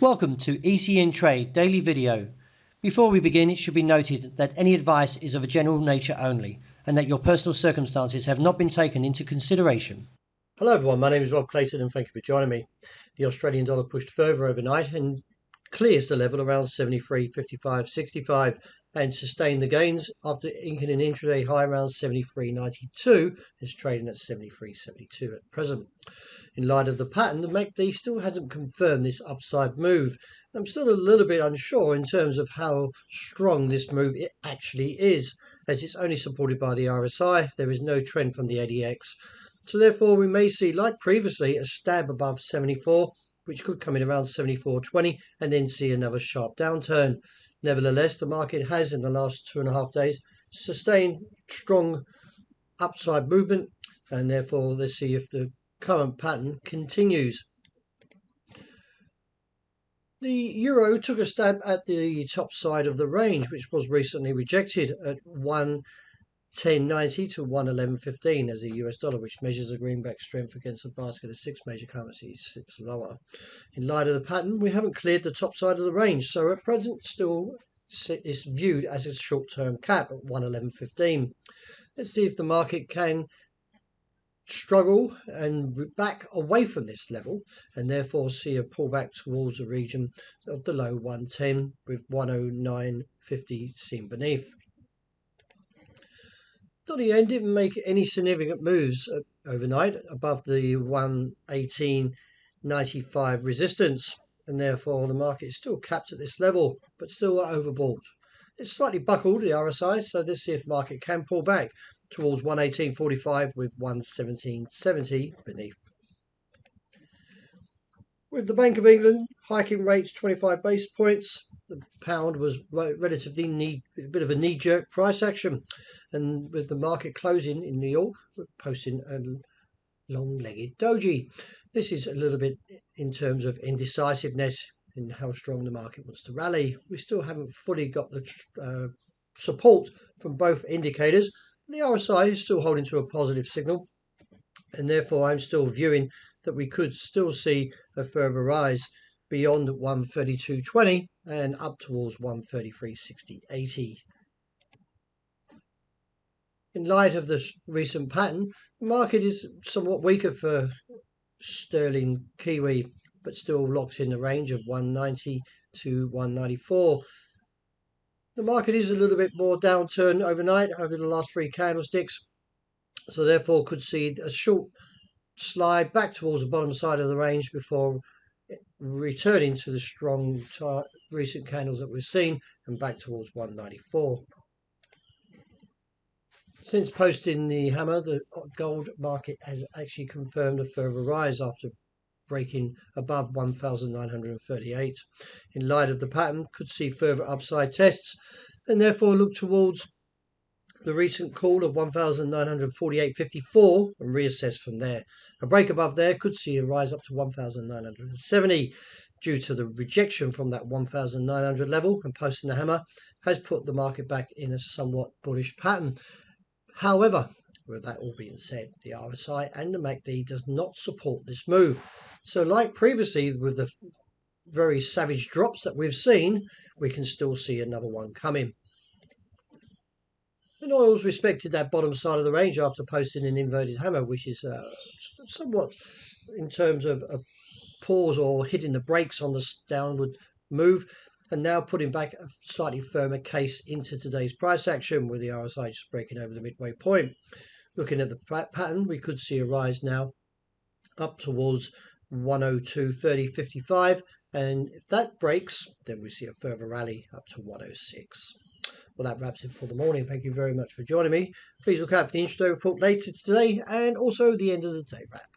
Welcome to ECNTRADE daily video. Before we begin, it should be noted that any advice is of a general nature only and that your personal circumstances have not been taken into consideration. Hello everyone, my name is Rob Clayton and thank you for joining me. The Australian dollar pushed further overnight and clears the level around 73.55.65 and sustained the gains after inking an intraday high around 73.92. It's trading at 73.72 at present. In light of the pattern, the MACD still hasn't confirmed this upside move. I'm still a little bit unsure in terms of how strong this move it actually is, as it's only supported by the RSI. There is no trend from the ADX. So therefore we may see, like previously, a stab above 74, which could come in around 74.20 and then see another sharp downturn. Nevertheless, the market has in the last 2.5 days sustained strong upside movement, and therefore let's see if the current pattern continues. The euro took a stab at the top side of the range, which was recently rejected at 110.90 to 111.15 as the US dollar, which measures the greenback strength against a basket of 6 major currencies, sits lower. In light of the pattern, we haven't cleared the top side of the range, so at present still is viewed as a short-term cap at 111.15. Let's see if the market can struggle and back away from this level and therefore see a pullback towards the region of the low 110 with 109.50 seen beneath. The yen didn't make any significant moves overnight above the 118.95 resistance, and therefore the market is still capped at this level but still overbought. It's slightly buckled, the RSI, so let's see if the market can pull back towards 118.45 with 117.70 beneath. With the Bank of England hiking rates 25 basis points, the pound was relatively a bit of a knee-jerk price action, and with the market closing in New York, we're posting a long-legged doji. This is a little bit in terms of indecisiveness in how strong the market wants to rally. We still haven't fully got the support from both indicators. The RSI is still holding to a positive signal, and therefore I'm still viewing that we could still see a further rise beyond 132.20 and up towards 133.60.80. In light of this recent pattern, the market is somewhat weaker for sterling Kiwi, but still locked in the range of 190 to 194. The market is a little bit more downturn overnight over the last 3 candlesticks, so therefore could see a short slide back towards the bottom side of the range before returning to the strong recent candles that we've seen and back towards 194. Since posting the hammer, the gold market has actually confirmed a further rise after breaking above 1,938. In light of the pattern, could see further upside tests and therefore look towards the recent call of 1,948.54 and reassess from there. A break above there could see a rise up to 1,970 due to the rejection from that 1,900 level, and posting the hammer has put the market back in a somewhat bullish pattern. However, with that all being said, the RSI and the MACD does not support this move. So like previously with the very savage drops that we've seen, we can still see another one coming. And oil's respected that bottom side of the range after posting an inverted hammer, which is somewhat in terms of a pause or hitting the brakes on the downward move, and now putting back a slightly firmer case into today's price action with the RSI just breaking over the midway point. Looking at the pattern, we could see a rise now up towards 102.30.55, and if that breaks, then we see a further rally up to 106. Well, that wraps it for the morning. Thank you very much for joining me. Please look out for the intraday report later today and also the end of the day wrap.